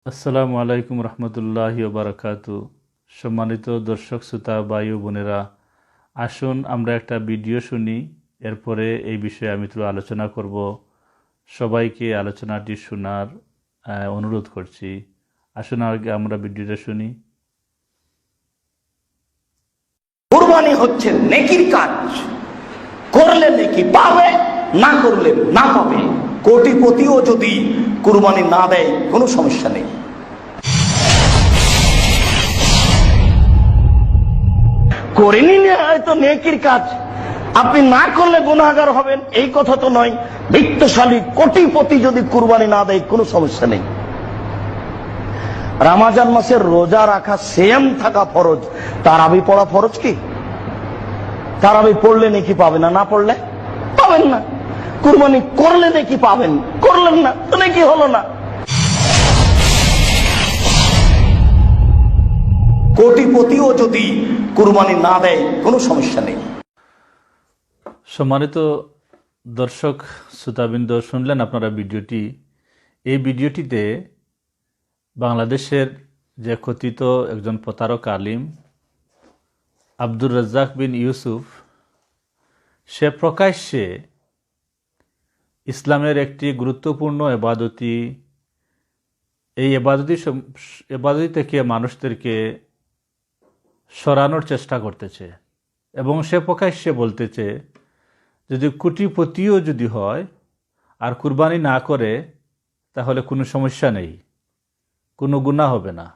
আসসালামু আলাইকুম রহমতুল্লাহি বারাকাতু। সম্মানিত দর্শক শ্রোতা ভাই ও বোনেরা, আসুন আমরা একটা ভিডিও শুনি, এরপরে এই বিষয়ে আমি একটু আলোচনা করব। সবাইকে আলোচনাটি শোনার অনুরোধ করছি। আসুন আগে আমরা ভিডিওটা শুনি। কুরবানি হচ্ছে নেকির কাজ, করলে নেকি পাবে, না করলে না পাবে। কোটিপতিও যদি কুরবানি না দেয় কোনো সমস্যা নেই। করে নিলে হয়তো নেকির কাজ, আপনি না করলে গুনাহগার হবেন এই কথা তো নয়। বিত্তশালী কোটিপতি যদি কুরবানি না দেয় কোনো সমস্যা নেই। রমজান মাসের রোজা রাখা, সিয়াম থাকা ফরজ, তারাবি পড়া ফরজ কি? তারাবি পড়লে নেকি পাবেন, না না পড়লে পাবেন না। কুরবানি করলে নেকি পাবেন, করলেন না তো নেকি হলো না। কোটিপতিও যদি কুরবানি না দেয় কোনো সমস্যা নেই। সম্মানিত দর্শক শ্রোতাবৃন্দ, শুনলেন আপনারা ভিডিওটি। এই ভিডিওটিতে বাংলাদেশের যে কথিত একজন প্রতারক আলিম আব্দুর রাজ্জাক বিন ইউসুফ, সে প্রকাশ্যে ইসলামের একটি গুরুত্বপূর্ণ এবাদতি, এই এবাদতি থেকে মানুষদেরকে সরানোর চেষ্টা করতেছে এবং সে প্রকাশ্যে বলতেছে যদি কোটিপতিও যদি হয় আর কুরবানি না করে তাহলে কোনো সমস্যা নেই, কোনো গুনাহ হবে না।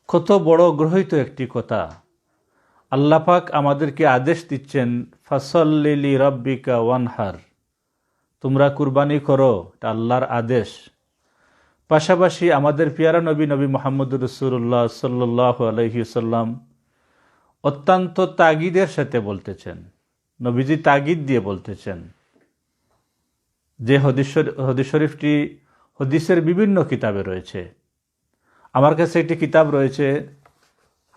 কত বড় গ্রহিত একটি কথা! আল্লাহ পাক আমাদেরকে আদেশ দিচ্ছেন, ফাসল্লি লি রাব্বিকা ওয়ানহার, তোমরা কুরবানি করো, এটা আল্লাহর আদেশ। পাশাপাশি আমাদের পিয়ারা নবী মুহাম্মদুর রাসূলুল্লাহ সাল্লাল্লাহু আলাইহি ওয়াসাল্লাম অত্যন্ত তাগিদের সাথে বলতেছেন, নবীজি তাগিদ দিয়ে বলতেছেন, যে হাদিস শরীফটি হাদিসের বিভিন্ন কিতাবে রয়েছে। আমার কাছে একটি কিতাব রয়েছে,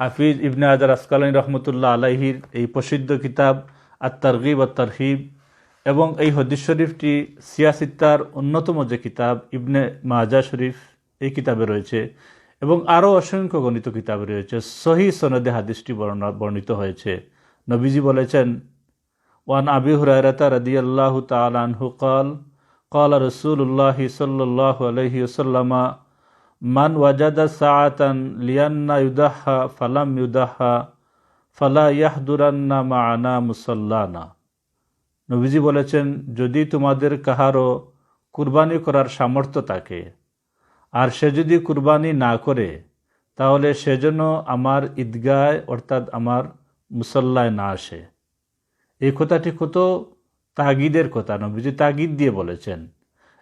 হাফিজ ইবনে হাজার আসকালানী রহমতুল্লাহ আলাইহির এই প্রসিদ্ধ কিতাব আত-তারগিব আত-তারহিব, এবং এই হাদিস শরীফটি সিয়াসিত্তার অন্যতম যে কিতাব ইবনে মাজা শরীফ, এই কিতাবে রয়েছে, এবং আরও অসংখ্য গণিত কিতাবে রয়েছে। সহিহ সনদে হাদিসটি বর্ণিত হয়েছে। নবীজি বলেছেন, ওয়ান আবি হুরায়রাতা রাদিয়াল্লাহু তাআলা আনহু ক্বাল ক্বালা রাসূলুল্লাহি সাল্লাল্লাহু আলাইহি ওয়াসাল্লাম মান ওয়াজাদা সাআতান লিয়ান্না ইউদাহা ফালাম ইউদাহা ফালা ইয়াহদুরান্না মা'ানা মুসাল্লানা। নবীজি বলেছেন, যদি তোমাদের কাহারও কুরবানি করার সামর্থ্য থাকে আর সে যদি কুরবানি না করে, তাহলে সেজন্য আমার ঈদগায় অর্থাৎ আমার মুসল্লায় না আসে। এই কথাটি কত তাগিদের কথা! নবীজি তাগিদ দিয়ে বলেছেন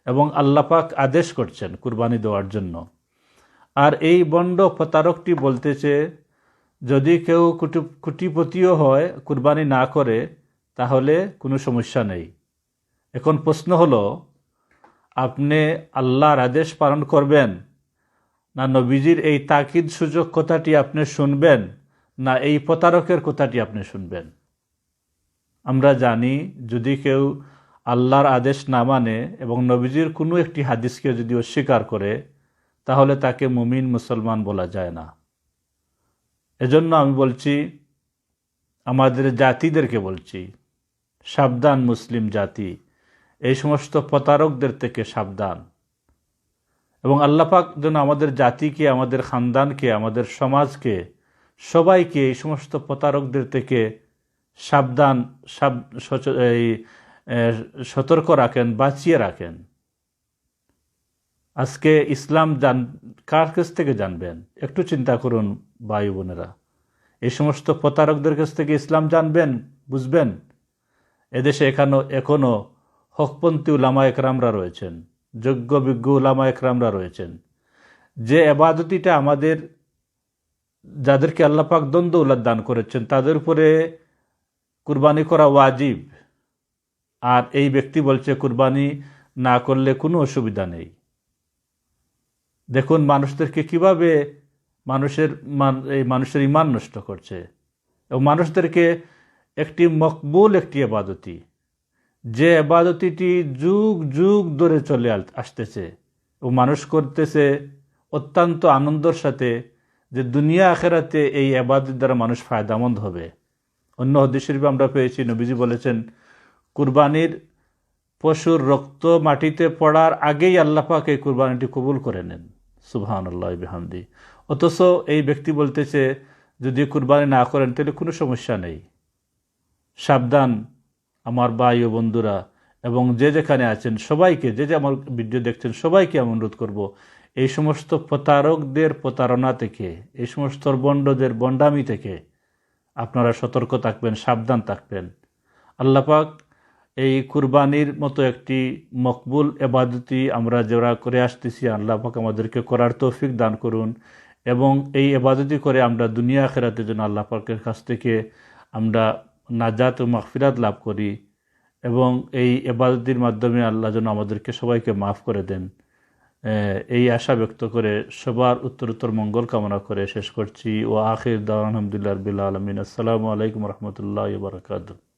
এবং আল্লাহ পাক আদেশ করছেন কুরবানি দেওয়ার জন্য। আর এই বন্ড প্রতারকটি বলতেছে, যদি কেউ কোটিপতিও হয় কুরবানি না করে তাহলে কোনো সমস্যা নেই। এখন প্রশ্ন হলো, আপনি আল্লাহর আদেশ পালন করবেন, না নবীজির এই তাকিদ সূচক কথাটি আপনি শুনবেন, না এই প্রতারকের কথাটি আপনি শুনবেন? আমরা জানি, যদি কেউ আল্লাহর আদেশ না মানে এবং নবীজির কোনো একটি হাদিসকে যদি অস্বীকার করে, তাহলে তাকে মুমিন মুসলমান বলা যায় না। এজন্য আমি বলছি, আমাদের জাতিদেরকে বলছি, সাবধান মুসলিম জাতি, এই সমস্ত প্রতারকদের থেকে সাবধান। এবং আল্লাহ পাক যেন আমাদের জাতিকে, আমাদের খানদানকে, আমাদের সমাজকে, সবাইকে এই সমস্ত প্রতারকদের থেকে সাবধান, সতর্ক রাখেন, বাঁচিয়ে রাখেন। আজকে ইসলাম কার কাছ থেকে জানবেন? একটু চিন্তা করুন ভাই বোনেরা। এই সমস্ত প্রতারকদের কাছ থেকে ইসলাম জানবেন, বুঝবেন? এদেশে এখনো হকপন্থী উলামা একরামরা রয়েছেন, যোগ্য বিজ্ঞ উলামা একরামরা রয়েছেন, যে এবাদতিটা আমাদের, যাদেরকে আল্লাহ পাক দ্বন্দ্ব উলাদ দান করেছেন, তাদের উপরে কুরবানি করা ওয়াজিব, আর এই ব্যক্তি বলছে কুরবানি না করলে কোনো অসুবিধা নেই। দেখুন মানুষদেরকে কিভাবে মানুষের ইমান নষ্ট করছে, এবং মানুষদেরকে একটি মকবুল একটি এবাদতি, যে এবাদতিটি যুগ যুগ ধরে চলে আসতেছে, ও মানুষ করতেছে অত্যন্ত আনন্দের সাথে যে দুনিয়া আখেরাতে এই ইবাদত দ্বারা মানুষ ফায়দামন্দ হবে। অন্য হাদিস শরীফে আমরা পেয়েছি নবীজি বলেছেন, কুরবানির পশুর রক্ত মাটিতে পড়ার আগেই আল্লাহ পাক এই কুরবানিটি কবুল করে নেন। সুবহানাল্লাহ বিহামদি। অথচ এই ব্যক্তি বলতেছে যদি কুরবানি না করেন তাহলে কোনো সমস্যা নেই। সাবধান আমার ভাই ও বন্ধুরা, এবং যে যেখানে আছেন সবাইকে, যে যে আমার ভিডিও দেখছেন সবাইকে আমি অনুরোধ করব, এই সমস্ত প্রতারকদের প্রতারণা থেকে, এই সমস্ত বন্ডদের বন্ডামি থেকে আপনারা সতর্ক থাকবেন, সাবধান থাকবেন। আল্লাহ পাক এই কুরবানির মতো একটি মকবুল এবাদতি আমরা যারা করে আসতেছি, আল্লাহ পাক আমাদেরকে করার তৌফিক দান করুন, এবং এই এবাদতি করে আমরা দুনিয়া আখিরাতের জন্য আল্লাহ পাকের কাছ থেকে আমরা নাজাত ও মাগফিরাত লাভ করি, এবং এই এবাদতির মাধ্যমে আল্লাহ যেন আমাদেরকে সবাইকে মাফ করে দেন। এই আশা ব্যক্ত করে সবার উত্তরোত্তর মঙ্গল কামনা করে শেষ করছি। ও আখির দাওয়ানা আলহামদুলিল্লাহি রাব্বিল আলামিন। আসসালামু আলাইকুম রহমতুল্লাহি ওয়া বারাকাতুহু।